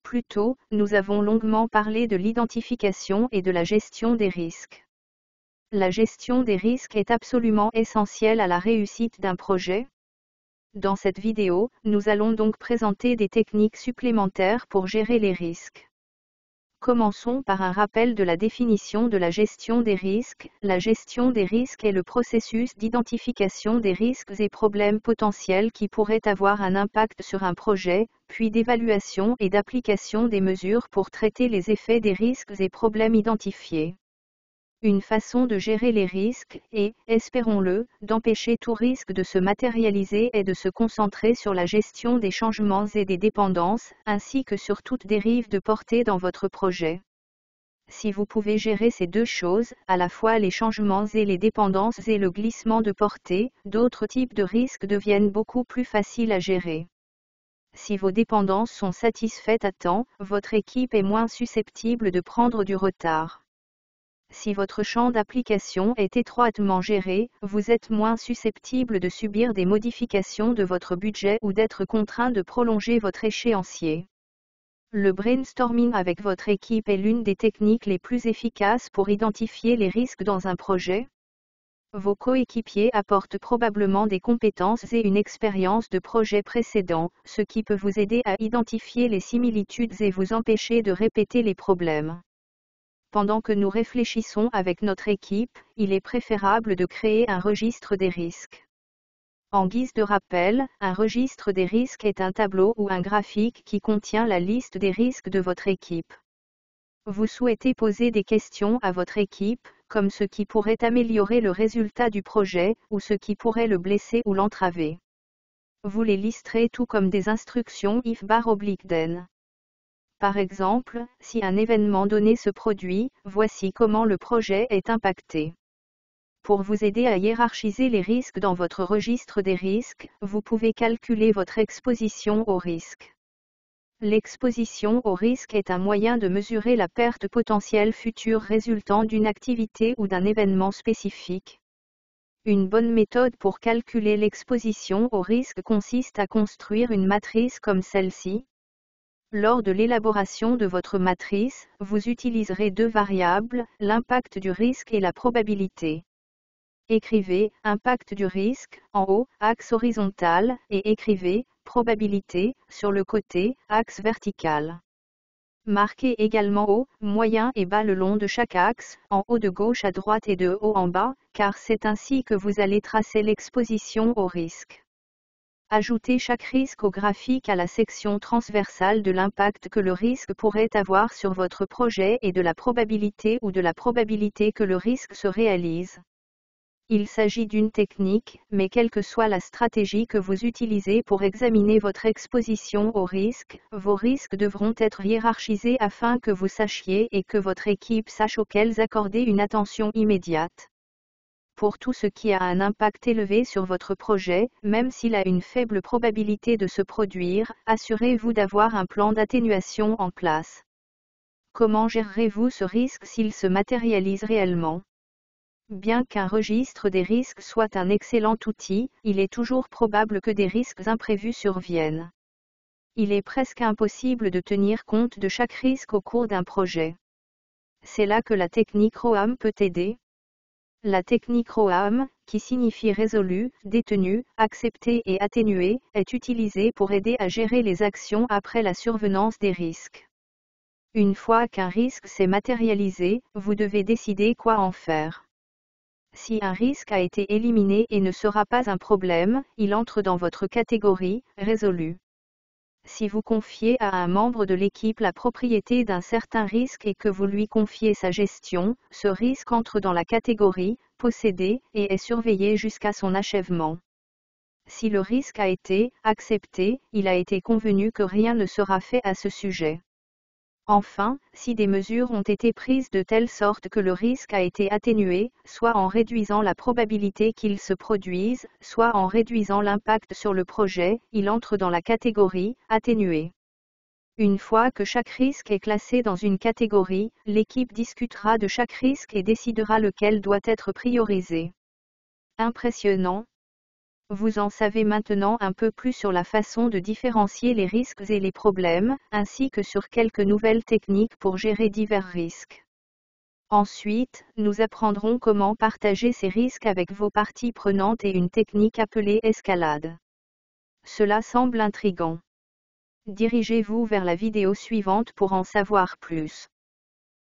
Plus tôt, nous avons longuement parlé de l'identification et de la gestion des risques. La gestion des risques est absolument essentielle à la réussite d'un projet. Dans cette vidéo, nous allons donc présenter des techniques supplémentaires pour gérer les risques. Commençons par un rappel de la définition de la gestion des risques. La gestion des risques est le processus d'identification des risques et problèmes potentiels qui pourraient avoir un impact sur un projet, puis d'évaluation et d'application des mesures pour traiter les effets des risques et problèmes identifiés. Une façon de gérer les risques est, espérons-le, d'empêcher tout risque de se matérialiser et de se concentrer sur la gestion des changements et des dépendances, ainsi que sur toute dérive de portée dans votre projet. Si vous pouvez gérer ces deux choses, à la fois les changements et les dépendances et le glissement de portée, d'autres types de risques deviennent beaucoup plus faciles à gérer. Si vos dépendances sont satisfaites à temps, votre équipe est moins susceptible de prendre du retard. Si votre champ d'application est étroitement géré, vous êtes moins susceptible de subir des modifications de votre budget ou d'être contraint de prolonger votre échéancier. Le brainstorming avec votre équipe est l'une des techniques les plus efficaces pour identifier les risques dans un projet. Vos coéquipiers apportent probablement des compétences et une expérience de projet précédent, ce qui peut vous aider à identifier les similitudes et vous empêcher de répéter les problèmes. Pendant que nous réfléchissons avec notre équipe, il est préférable de créer un registre des risques. En guise de rappel, un registre des risques est un tableau ou un graphique qui contient la liste des risques de votre équipe. Vous souhaitez poser des questions à votre équipe, comme ce qui pourrait améliorer le résultat du projet, ou ce qui pourrait le blesser ou l'entraver. Vous les listerez tout comme des instructions if-then. Par exemple, si un événement donné se produit, voici comment le projet est impacté. Pour vous aider à hiérarchiser les risques dans votre registre des risques, vous pouvez calculer votre exposition au risque. L'exposition au risque est un moyen de mesurer la perte potentielle future résultant d'une activité ou d'un événement spécifique. Une bonne méthode pour calculer l'exposition au risque consiste à construire une matrice comme celle-ci. Lors de l'élaboration de votre matrice, vous utiliserez deux variables, l'impact du risque et la probabilité. Écrivez « Impact du risque » en haut, axe horizontal, et écrivez « Probabilité » sur le côté, axe vertical. Marquez également haut, moyen et bas le long de chaque axe, en haut de gauche à droite et de haut en bas, car c'est ainsi que vous allez tracer l'exposition au risque. Ajoutez chaque risque au graphique à la section transversale de l'impact que le risque pourrait avoir sur votre projet et de la probabilité ou de la probabilité que le risque se réalise. Il s'agit d'une technique, mais quelle que soit la stratégie que vous utilisez pour examiner votre exposition au risque, vos risques devront être hiérarchisés afin que vous sachiez et que votre équipe sache auxquels accorder une attention immédiate. Pour tout ce qui a un impact élevé sur votre projet, même s'il a une faible probabilité de se produire, assurez-vous d'avoir un plan d'atténuation en place. Comment gérerez-vous ce risque s'il se matérialise réellement ? Bien qu'un registre des risques soit un excellent outil, il est toujours probable que des risques imprévus surviennent. Il est presque impossible de tenir compte de chaque risque au cours d'un projet. C'est là que la technique ROAM peut aider. La technique ROAM, qui signifie résolu, détenu, accepté et atténué, est utilisée pour aider à gérer les actions après la survenance des risques. Une fois qu'un risque s'est matérialisé, vous devez décider quoi en faire. Si un risque a été éliminé et ne sera pas un problème, il entre dans votre catégorie « résolu ». Si vous confiez à un membre de l'équipe la propriété d'un certain risque et que vous lui confiez sa gestion, ce risque entre dans la catégorie « possédé » et est surveillé jusqu'à son achèvement. Si le risque a été accepté, il a été convenu que rien ne sera fait à ce sujet. Enfin, si des mesures ont été prises de telle sorte que le risque a été atténué, soit en réduisant la probabilité qu'il se produise, soit en réduisant l'impact sur le projet, il entre dans la catégorie « atténué ». Une fois que chaque risque est classé dans une catégorie, l'équipe discutera de chaque risque et décidera lequel doit être priorisé. Impressionnant. Vous en savez maintenant un peu plus sur la façon de différencier les risques et les problèmes, ainsi que sur quelques nouvelles techniques pour gérer divers risques. Ensuite, nous apprendrons comment partager ces risques avec vos parties prenantes et une technique appelée escalade. Cela semble intriguant. Dirigez-vous vers la vidéo suivante pour en savoir plus.